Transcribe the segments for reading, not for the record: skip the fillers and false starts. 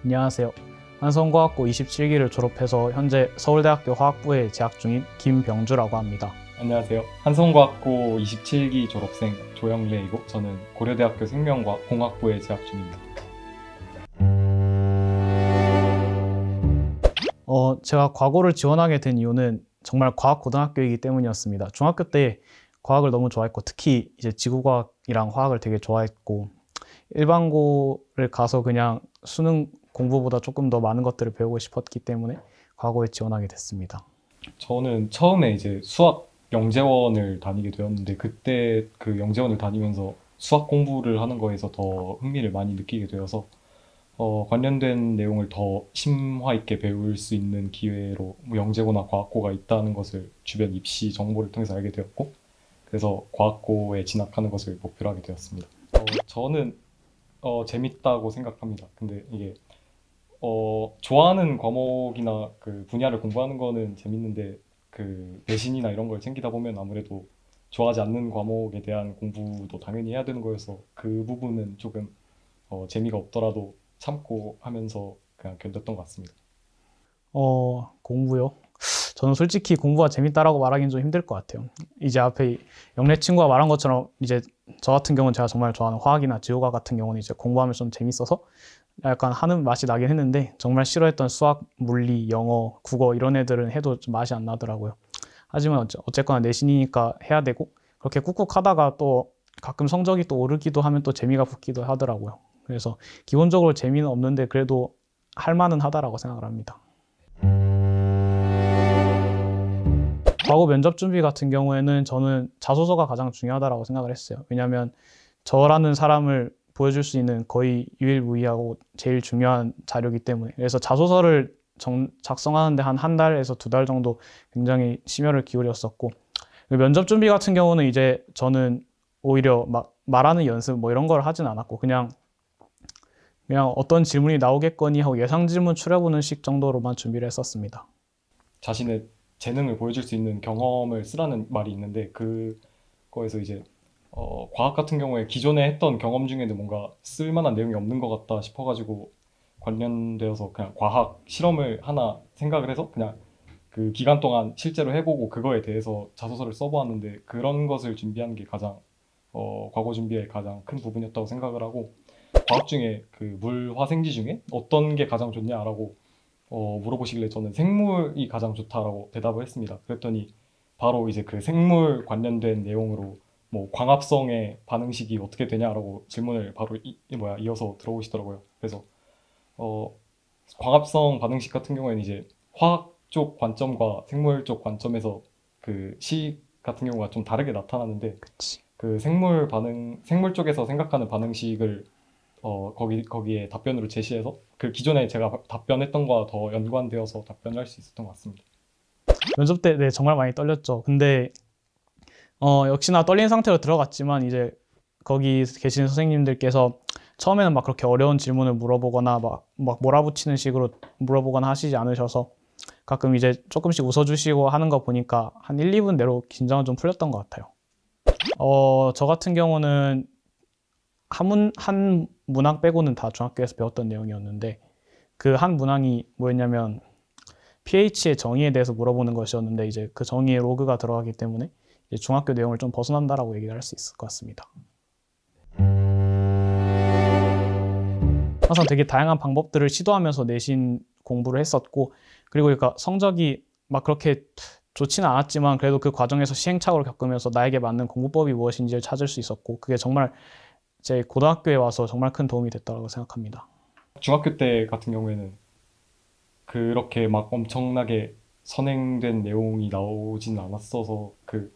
안녕하세요. 한성과학고 27기를 졸업해서 현재 서울대학교 화학부에 재학 중인 김병주라고 합니다. 안녕하세요. 한성과학고 27기 졸업생 조영래이고 저는 고려대학교 생명공학부에 재학 중입니다. 제가 과고를 지원하게 된 이유는 정말 과학고등학교이기 때문이었습니다. 중학교 때 과학을 너무 좋아했고 특히 이제 지구과학이랑 화학을 되게 좋아했고 일반고를 가서 그냥 수능 공부보다 조금 더 많은 것들을 배우고 싶었기 때문에 과고에 지원하게 됐습니다. 저는 처음에 이제 수학 영재원을 다니게 되었는데 그때 그 영재원을 다니면서 수학 공부를 하는 거에서 더 흥미를 많이 느끼게 되어서 관련된 내용을 더 심화 있게 배울 수 있는 기회로 영재고나 과학고가 있다는 것을 주변 입시 정보를 통해서 알게 되었고 그래서 과학고에 진학하는 것을 목표로 하게 되었습니다. 저는 재밌다고 생각합니다. 근데 이게 좋아하는 과목이나 그 분야를 공부하는 거는 재밌는데 그 내신이나 이런 걸 챙기다 보면 아무래도 좋아하지 않는 과목에 대한 공부도 당연히 해야 되는 거여서 그 부분은 조금 재미가 없더라도 참고 하면서 그냥 견뎠던 것 같습니다. 공부요? 저는 솔직히 공부가 재밌다라고 말하기는 좀 힘들 것 같아요. 이제 앞에 영래 친구가 말한 것처럼 이제 저 같은 경우는 제가 정말 좋아하는 화학이나 지구과학 같은 경우는 이제 공부하면 좀 재밌어서 약간 하는 맛이 나긴 했는데 정말 싫어했던 수학, 물리, 영어, 국어 이런 애들은 해도 좀 맛이 안 나더라고요. 하지만 어쨌거나 내신이니까 해야 되고 그렇게 꾹꾹 하다가 또 가끔 성적이 또 오르기도 하면 또 재미가 붙기도 하더라고요. 그래서 기본적으로 재미는 없는데 그래도 할 만은 하다라고 생각을 합니다. 과거 면접 준비 같은 경우에는 저는 자소서가 가장 중요하다고 생각을 했어요. 왜냐하면 저라는 사람을 보여줄 수 있는 거의 유일무이하고 제일 중요한 자료이기 때문에 그래서 자소서를 작성하는데 한 달에서 2달 정도 굉장히 심혈을 기울였었고 면접 준비 같은 경우는 이제 저는 오히려 막 말하는 연습 뭐 이런 걸 하진 않았고 그냥 어떤 질문이 나오겠거니 하고 예상 질문 추려보는 식 정도로만 준비를 했었습니다. 자신의 재능을 보여줄 수 있는 경험을 쓰라는 말이 있는데 그거에서 이제 과학 같은 경우에 기존에 했던 경험 중에도 뭔가 쓸만한 내용이 없는 것 같다 싶어가지고 관련되어서 그냥 과학 실험을 하나 생각을 해서 그냥 그 기간 동안 실제로 해보고 그거에 대해서 자소서를 써보았는데 그런 것을 준비하는 게 가장 과거 준비의 가장 큰 부분이었다고 생각을 하고 과학 중에 그 물, 화생지 중에 어떤 게 가장 좋냐라고 물어보시길래 저는 생물이 가장 좋다라고 대답을 했습니다. 그랬더니 바로 이제 그 생물 관련된 내용으로 뭐 광합성의 반응식이 어떻게 되냐라고 질문을 바로 이어서 들어오시더라고요. 그래서 광합성 반응식 같은 경우에는 이제 화학 쪽 관점과 생물 쪽 관점에서 그 식 같은 경우가 좀 다르게 나타나는데 그치. 그 생물 쪽에서 생각하는 반응식을 거기에 답변으로 제시해서 그 기존에 제가 답변했던 거와 더 연관되어서 답변을 할 수 있었던 것 같습니다. 면접 때 네, 정말 많이 떨렸죠. 근데 역시나 떨린 상태로 들어갔지만 이제 거기 계신 선생님들께서 처음에는 막 그렇게 어려운 질문을 물어보거나 막 몰아붙이는 식으로 물어보거나 하시지 않으셔서 가끔 이제 조금씩 웃어주시고 하는 거 보니까 한 1, 2분 내로 긴장은 좀 풀렸던 것 같아요. 저 같은 경우는 한 문항 빼고는 다 중학교에서 배웠던 내용이었는데 그 한 문항이 뭐였냐면 pH의 정의에 대해서 물어보는 것이었는데 이제 그 정의에 로그가 들어가기 때문에 이제 중학교 내용을 좀 벗어난다라고 얘기를 할 수 있을 것 같습니다. 항상 되게 다양한 방법들을 시도하면서 내신 공부를 했었고 그리고 그러니까 성적이 막 그렇게 좋지는 않았지만 그래도 그 과정에서 시행착오를 겪으면서 나에게 맞는 공부법이 무엇인지를 찾을 수 있었고 그게 정말 제 고등학교에 와서 정말 큰 도움이 됐다고 생각합니다. 중학교 때 같은 경우에는 그렇게 막 엄청나게 선행된 내용이 나오진 않았어서 그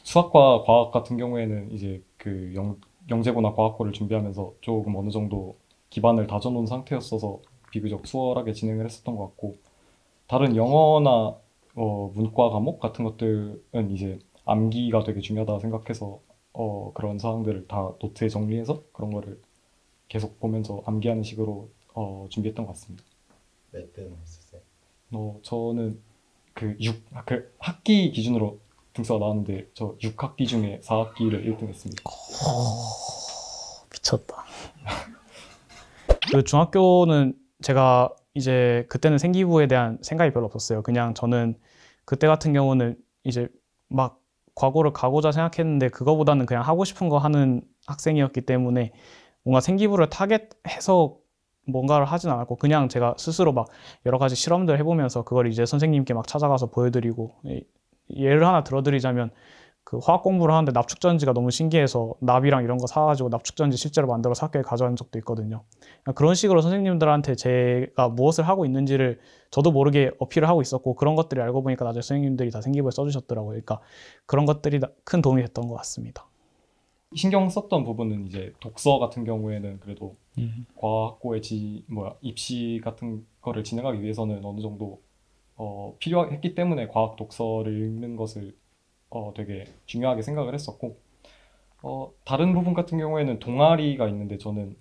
수학과 과학 같은 경우에는 이제 그 영재고나 과학고를 준비하면서 조금 어느 정도 기반을 다져놓은 상태였어서 비교적 수월하게 진행을 했었던 것 같고 다른 영어나 문과 과목 같은 것들은 이제 암기가 되게 중요하다 생각해서 그런 사항들을 다 노트에 정리해서 그런 거를 계속 보면서 암기하는 식으로 준비했던 것 같습니다. 몇 등 했었어요? 저는 그 학기 기준으로 등수가 나왔는데 저 6학기 중에 4학기를 1등 했습니다. 미쳤다. 그 중학교는 제가 이제 그때는 생기부에 대한 생각이 별로 없었어요. 그냥 저는 그때 같은 경우는 이제 막 과거를 가고자 생각했는데 그거보다는 그냥 하고 싶은 거 하는 학생이었기 때문에 뭔가 생기부를 타겟해서 뭔가를 하진 않았고 그냥 제가 스스로 막 여러 가지 실험들 해보면서 그걸 이제 선생님께 막 찾아가서 보여드리고 예를 하나 들어드리자면 그 화학 공부를 하는데 납축전지가 너무 신기해서 납이랑 이런 거 사가지고 납축전지 실제로 만들어서 학교에 가져간 적도 있거든요. 그런 식으로 선생님들한테 제가 무엇을 하고 있는지를 저도 모르게 어필을 하고 있었고 그런 것들이 알고 보니까 나중에 선생님들이 다 생기부에 써주셨더라고요. 그러니까 그런 것들이 큰 도움이 됐던 것 같습니다. 신경 썼던 부분은 이제 독서 같은 경우에는 그래도 과학고에 입시 같은 거를 진행하기 위해서는 어느 정도 필요했기 때문에 과학 독서를 읽는 것을 되게 중요하게 생각을 했었고 다른 부분 같은 경우에는 동아리가 있는데 저는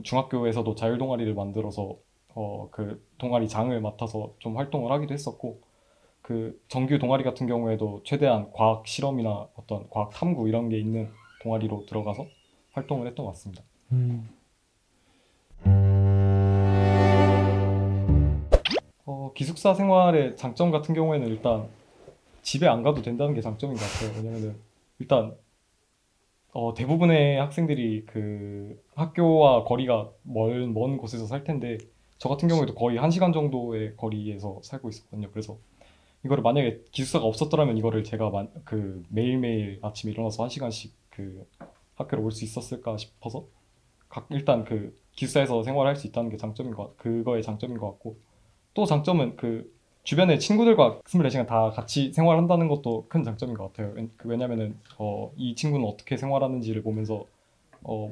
중학교에서도 자율 동아리를 만들어서 그 동아리 장을 맡아서 좀 활동을 하기도 했었고 그 정규 동아리 같은 경우에도 최대한 과학 실험이나 어떤 과학 탐구 이런 게 있는 동아리로 들어가서 활동을 했던 것 같습니다. 기숙사 생활의 장점 같은 경우에는 일단 집에 안 가도 된다는 게 장점인 것 같아요. 왜냐면은 일단 대부분의 학생들이 그 학교와 거리가 먼 곳에서 살 텐데 저 같은 경우에도 거의 1시간 정도의 거리에서 살고 있었거든요. 그래서 이거를 만약에 기숙사가 없었더라면 이거를 제가 매일매일 아침에 일어나서 1시간씩 그 학교를 올 수 있었을까 싶어서 일단 그 기숙사에서 생활할 수 있다는 게 그거의 장점인 것 같고 또 장점은 그 주변에 친구들과 24시간 다 같이 생활한다는 것도 큰 장점인 것 같아요. 왜냐면은 이 친구는 어떻게 생활하는지를 보면서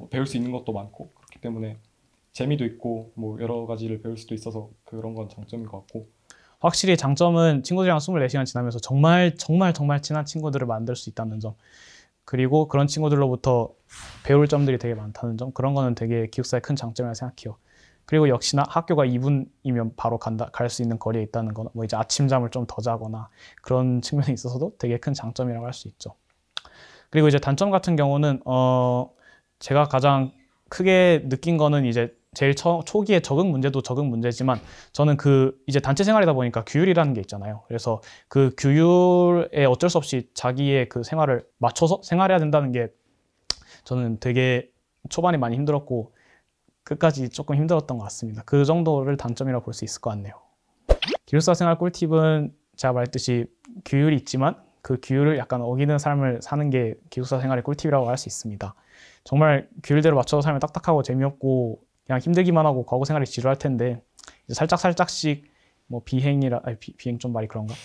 배울 수 있는 것도 많고 그렇기 때문에 재미도 있고 뭐 여러 가지를 배울 수도 있어서 그런 건 장점인 것 같고 확실히 장점은 친구들이랑 24시간 지나면서 정말 정말 정말 친한 친구들을 만들 수 있다는 점 그리고 그런 친구들로부터 배울 점들이 되게 많다는 점 그런 거는 되게 기숙사의 큰 장점이라고 생각해요. 그리고 역시나 학교가 2분이면 바로 갈 수 있는 거리에 있다는 거나 뭐 이제 아침잠을 좀 더 자거나 그런 측면에 있어서도 되게 큰 장점이라고 할 수 있죠. 그리고 이제 단점 같은 경우는 제가 가장 크게 느낀 거는 이제 제일 초기에 적응 문제도 적응 문제지만 저는 이제 단체 생활이다 보니까 규율이라는 게 있잖아요. 그래서 그 규율에 어쩔 수 없이 자기의 그 생활을 맞춰서 생활해야 된다는 게 저는 되게 초반에 많이 힘들었고 끝까지 조금 힘들었던 것 같습니다. 그 정도를 단점이라고 볼 수 있을 것 같네요. 기숙사 생활 꿀팁은 제가 말했듯이 규율이 있지만 그 규율을 약간 어기는 삶을 사는 게 기숙사 생활의 꿀팁이라고 할 수 있습니다. 정말 규율대로 맞춰서 살면 딱딱하고 재미없고 그냥 힘들기만 하고 과거 생활이 지루할 텐데 이제 살짝씩 뭐 비행 좀 말이 그런가?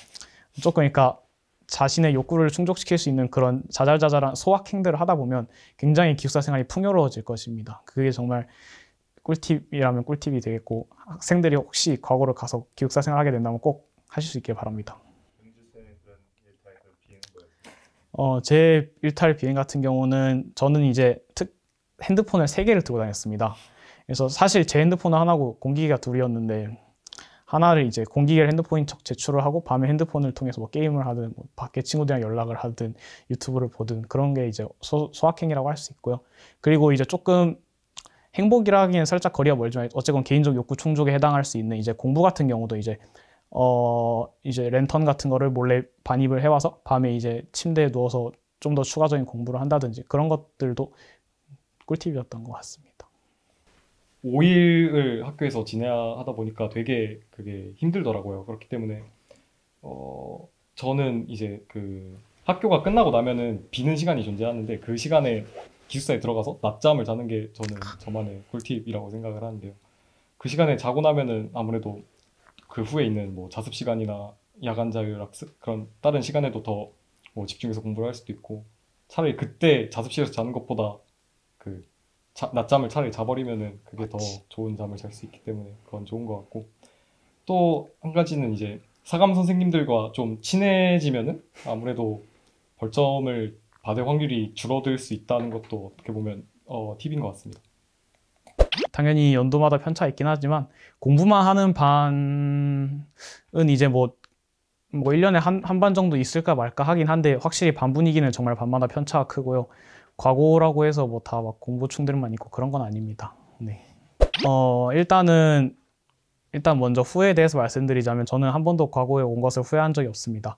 조금 그러니까 자신의 욕구를 충족시킬 수 있는 그런 자잘자잘한 소확행들을 하다 보면 굉장히 기숙사 생활이 풍요로워질 것입니다. 그게 정말 꿀팁이라면 꿀팁이 되겠고 학생들이 혹시 과거로 가서 기숙사 생활하게 된다면 꼭 하실 수 있길 바랍니다. 제 일탈 비행 같은 경우는 저는 이제 핸드폰을 3개를 들고 다녔습니다. 그래서 사실 제 핸드폰은 하나고 공기계가 둘이었는데 하나를 이제 공기계를 핸드폰인 척 제출을 하고 밤에 핸드폰을 통해서 뭐 게임을 하든 뭐 밖에 친구들이랑 연락을 하든 유튜브를 보든 그런 게 이제 소확행이라고 할 수 있고요. 그리고 이제 조금 행복이라기엔 살짝 거리가 멀지만 어쨌건 개인적 욕구 충족에 해당할 수 있는 이제 공부 같은 경우도 이제 랜턴 같은 거를 몰래 반입을 해와서 밤에 이제 침대에 누워서 좀 더 추가적인 공부를 한다든지 그런 것들도 꿀팁이었던 것 같습니다. 5일을 학교에서 지내야 하다 보니까 되게 그게 힘들더라고요. 그렇기 때문에 저는 이제 그 학교가 끝나고 나면은 비는 시간이 존재하는데 그 시간에 기숙사에 들어가서 낮잠을 자는 게 저는 저만의 꿀팁이라고 생각을 하는데요. 그 시간에 자고 나면은 아무래도 그 후에 있는 뭐 자습 시간이나 야간 자율학습 그런 다른 시간에도 더 뭐 집중해서 공부를 할 수도 있고 차라리 그때 자습실에서 자는 것보다 그 낮잠을 차라리 자버리면은 그게 더 좋은 잠을 잘 수 있기 때문에 그건 좋은 것 같고 또 한 가지는 이제 사감 선생님들과 좀 친해지면은 아무래도 벌점을 받을 확률이 줄어들 수 있다는 것도 어떻게 보면 팁인 것 같습니다. 당연히 연도마다 편차가 있긴 하지만 공부만 하는 반은 이제 뭐 1년에 한 반 정도 있을까 말까 하긴 한데 확실히 반 분위기는 정말 반마다 편차가 크고요. 과고라고 해서 뭐 다 막 공부충들만 있고 그런 건 아닙니다. 네. 일단 먼저 후회에 대해서 말씀드리자면 저는 한 번도 과거에 온 것을 후회한 적이 없습니다.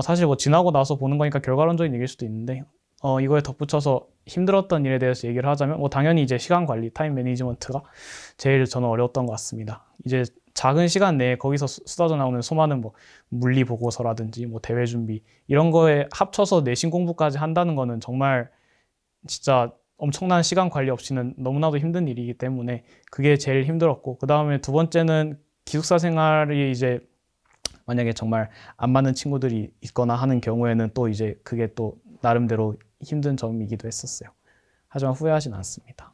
사실 뭐 지나고 나서 보는 거니까 결과론적인 얘기일 수도 있는데 이거에 덧붙여서 힘들었던 일에 대해서 얘기를 하자면 당연히 이제 시간 관리, 타임 매니지먼트가 제일 저는 어려웠던 것 같습니다. 이제 작은 시간 내에 거기서 쏟아져 나오는 수많은 뭐 물리 보고서라든지 뭐 대회 준비 이런 거에 합쳐서 내신 공부까지 한다는 거는 정말 진짜 엄청난 시간 관리 없이는 너무나도 힘든 일이기 때문에 그게 제일 힘들었고, 그 다음에 두 번째는 기숙사 생활이 이제 만약에 정말 안 맞는 친구들이 있거나 하는 경우에는 또 이제 그게 또 나름대로 힘든 점이기도 했었어요. 하지만 후회하진 않습니다.